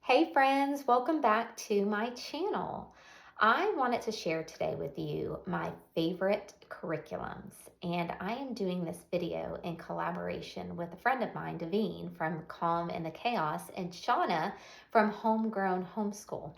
Hey friends, welcome back to my channel. I wanted to share today with you my favorite curriculums, and I am doing this video in collaboration with a friend of mine, Davene from Calm in the Chaos, and Shauna from Homegrown Homeschool.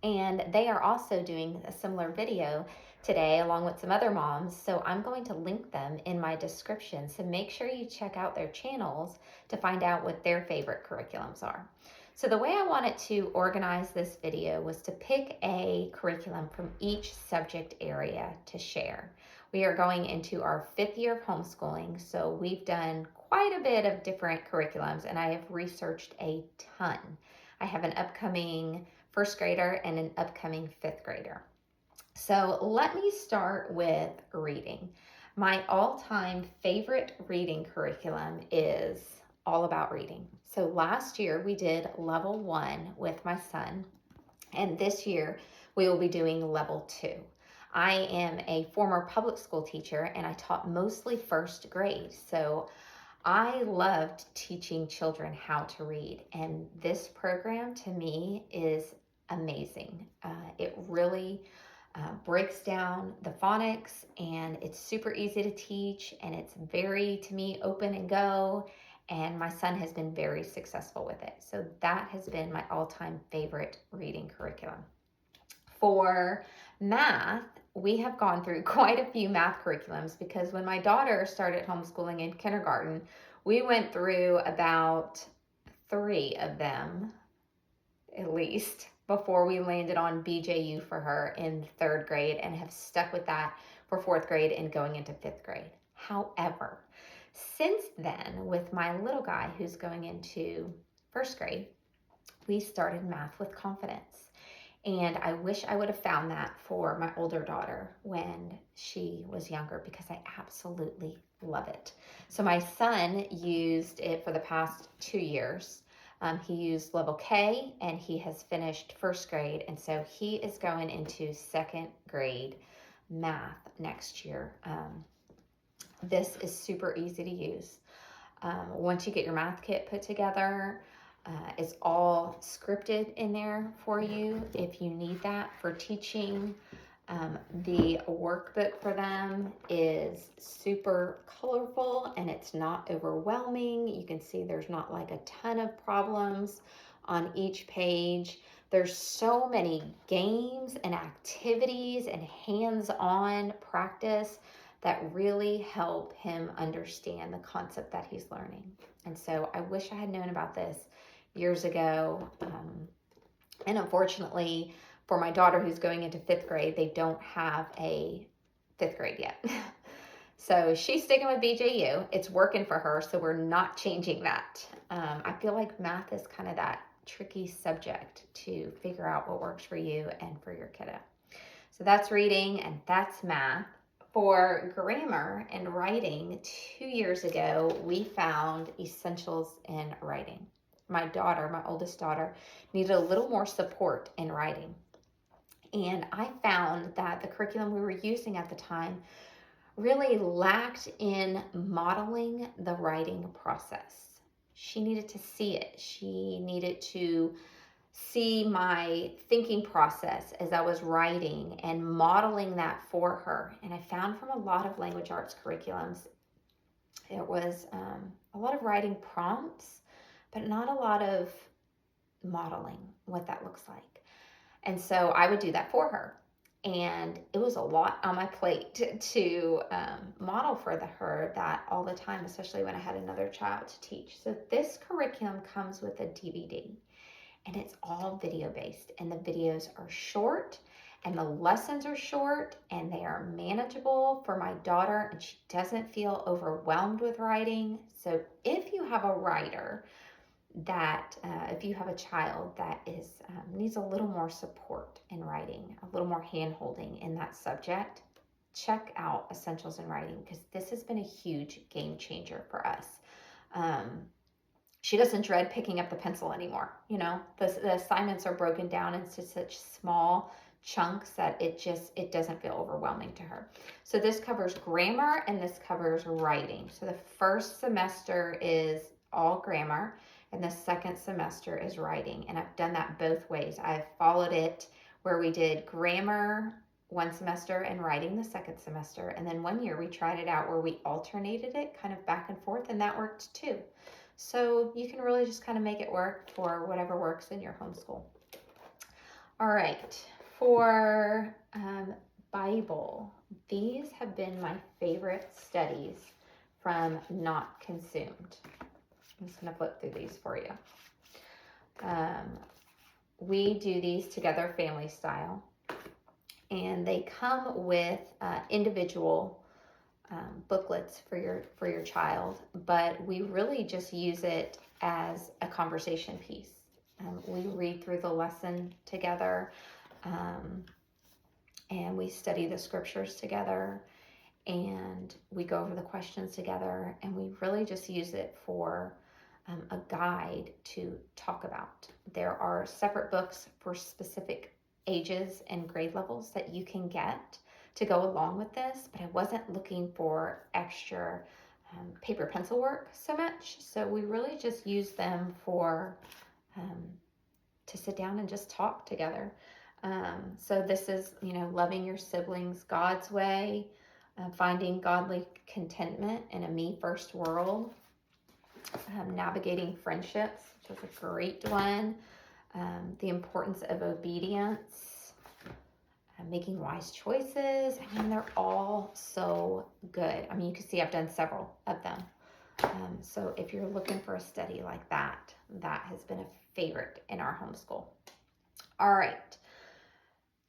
And they are also doing a similar video today along with some other moms. So I'm going to link them in my description. So make sure you check out their channels to find out what their favorite curriculums are. So the way I wanted to organize this video was to pick a curriculum from each subject area to share. We are going into our 5th year of homeschooling, so we've done quite a bit of different curriculums, and I have researched a ton. I have an upcoming first grader and an upcoming 5th grader. So let me start with reading. My all-time favorite reading curriculum is all about reading. So last year we did level 1 with my son, and this year we will be doing level 2. I am a former public school teacher and I taught mostly first grade. So I loved teaching children how to read, and this program to me is amazing. It really breaks down the phonics, and it's super easy to teach, and it's very, to me, open and go, and my son has been very successful with it. So that has been my all-time favorite reading curriculum. For math, we have gone through quite a few math curriculums because when my daughter started homeschooling in kindergarten, we went through about 3 of them at least before we landed on BJU for her in 3rd grade and have stuck with that for 4th grade and going into 5th grade. However, since then, with my little guy who's going into 1st grade, we started math with confidence. And I wish I would have found that for my older daughter when she was younger, because I absolutely love it. So my son used it for the past 2 years. He used level K and he has finished 1st grade. And so he is going into 2nd grade math next year. This is super easy to use. Once you get your math kit put together, it's all scripted in there for you if you need that for teaching. The workbook for them is super colorful and it's not overwhelming. You can see there's not like a ton of problems on each page. There's so many games and activities and hands-on practice that really help him understand the concept that he's learning. And so I wish I had known about this years ago. And unfortunately, for my daughter who's going into 5th grade, they don't have a 5th grade yet. So she's sticking with BJU. It's working for her, so we're not changing that. I feel like math is kind of that tricky subject to figure out what works for you and for your kiddo. So that's reading and that's math. For grammar and writing, 2 years ago, we found essentials in writing. My daughter, my oldest daughter, needed a little more support in writing. And I found that the curriculum we were using at the time really lacked in modeling the writing process. She needed to see it. She needed to see my thinking process as I was writing and modeling that for her. And I found from a lot of language arts curriculums, it was a lot of writing prompts, but not a lot of modeling what that looks like. And so I would do that for her. And it was a lot on my plate to model for her that all the time, especially when I had another child to teach. So this curriculum comes with a DVD. And it's all video based, and the videos are short and the lessons are short and they are manageable for my daughter, and she doesn't feel overwhelmed with writing. So if you have a writer that, if you have a child that is needs a little more support in writing, a little more hand holding in that subject, check out Essentials in Writing, because this has been a huge game changer for us. She doesn't dread picking up the pencil anymore. You know, the assignments are broken down into such small chunks that it doesn't feel overwhelming to her. So this covers grammar and this covers writing. So the first semester is all grammar, and the second semester is writing. And I've done that both ways. I've followed it where we did grammar one semester and writing the second semester. And then one year we tried it out where we alternated it kind of back and forth, and that worked too. So you can really just kind of make it work for whatever works in your homeschool. All right, for Bible, these have been my favorite studies from Not Consumed. I'm just going to flip through these for you. We do these together family style, and they come with individual booklets for your child, but we really just use it as a conversation piece. We read through the lesson together, and we study the scriptures together, and we go over the questions together, and we really just use it for a guide to talk about. There are separate books for specific ages and grade levels that you can get to go along with this, but I wasn't looking for extra paper pencil work so much, so we really just use them for to sit down and just talk together. So this is, loving your siblings God's way, finding godly contentment in a me first world, navigating friendships, which is a great one, the importance of obedience, making wise choices. I mean, they're all so good. I mean, you can see I've done several of them. So if you're looking for a study like that, that has been a favorite in our homeschool. All right.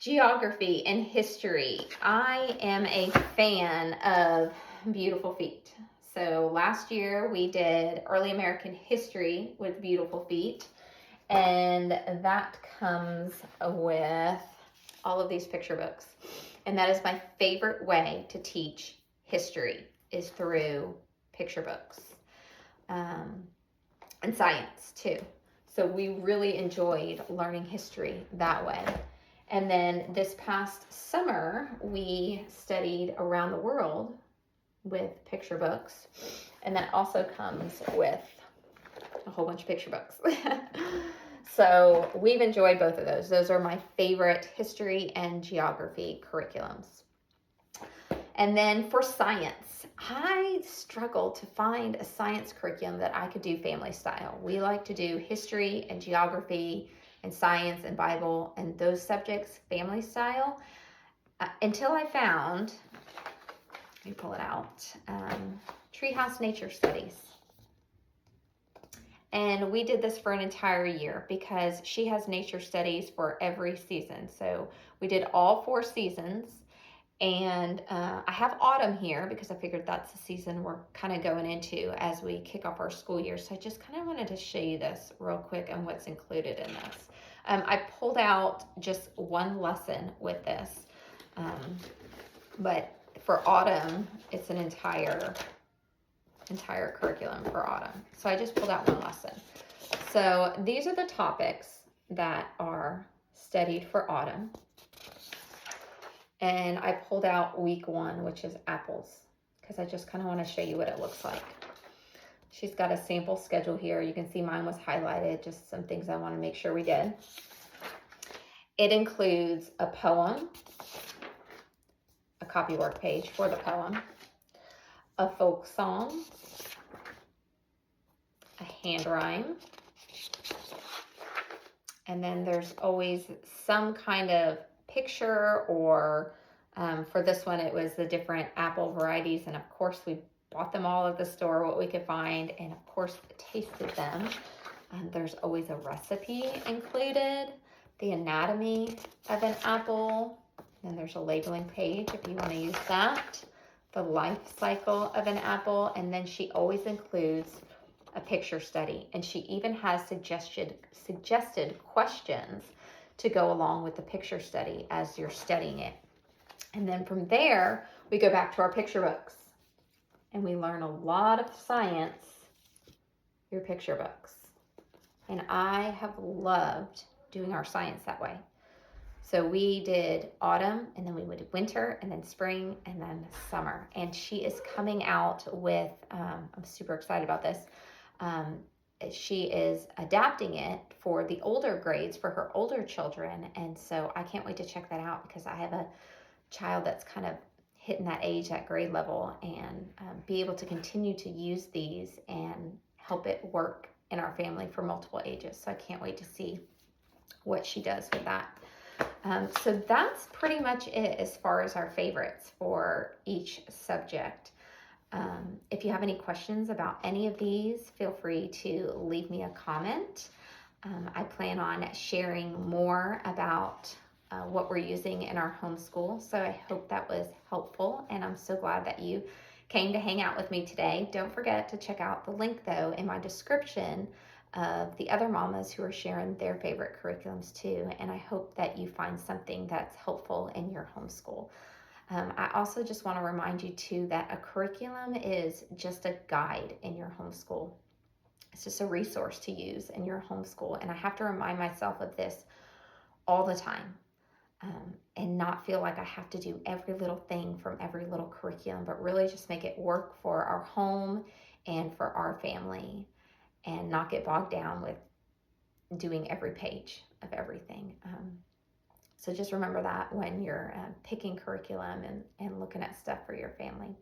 Geography and history. I am a fan of beautiful feet. So last year we did early American history with beautiful feet, and that comes with all of these picture books. And that is my favorite way to teach history, is through picture books, and science too. So we really enjoyed learning history that way. And then this past summer, we studied around the world with picture books. And that also comes with a whole bunch of picture books. So we've enjoyed both of those. Those are my favorite history and geography curriculums. And then for science, I struggle to find a science curriculum that I could do family style. We like to do history and geography and science and Bible and those subjects family style, until I found, let me pull it out, Treehouse Nature Studies. And we did this for an entire year because she has nature studies for every season. So we did all 4 seasons. And I have autumn here because I figured that's the season we're kind of going into as we kick off our school year. So I just kind of wanted to show you this real quick and what's included in this. I pulled out just one lesson with this, but for autumn, it's an entire curriculum for autumn. So I just pulled out one lesson. So these are the topics that are studied for autumn. And I pulled out week 1, which is apples, because I just kind of want to show you what it looks like. She's got a sample schedule here. You can see mine was highlighted, just some things I want to make sure we did. It includes a poem, a copywork page for the poem, a folk song, a hand rhyme, and then there's always some kind of picture, or for this one it was the different apple varieties, and of course we bought them all at the store, what we could find, and of course tasted them. There's always a recipe included, the anatomy of an apple, then there's a labeling page if you want to use that, the life cycle of an apple, and then she always includes a picture study, and she even has suggested questions to go along with the picture study as you're studying it. And then from there, we go back to our picture books and we learn a lot of science through picture books. And I have loved doing our science that way. So we did autumn, and then we did winter, and then spring, and then summer. And she is coming out with, I'm super excited about this, she is adapting it for the older grades for her older children. And so I can't wait to check that out because I have a child that's kind of hitting that age, that grade level, and be able to continue to use these and help it work in our family for multiple ages. So I can't wait to see what she does with that. So that's pretty much it as far as our favorites for each subject. If you have any questions about any of these, feel free to leave me a comment. I plan on sharing more about what we're using in our homeschool. So I hope that was helpful, and I'm so glad that you came to hang out with me today. Don't forget to check out the link, though, in my description of the other mamas who are sharing their favorite curriculums too. And I hope that you find something that's helpful in your homeschool. I also just want to remind you too that a curriculum is just a guide in your homeschool. It's just a resource to use in your homeschool. And I have to remind myself of this all the time, and not feel like I have to do every little thing from every little curriculum, but really just make it work for our home and for our family, and not get bogged down with doing every page of everything. So just remember that when you're picking curriculum and looking at stuff for your family.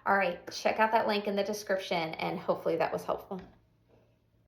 All right, check out that link in the description, and hopefully that was helpful.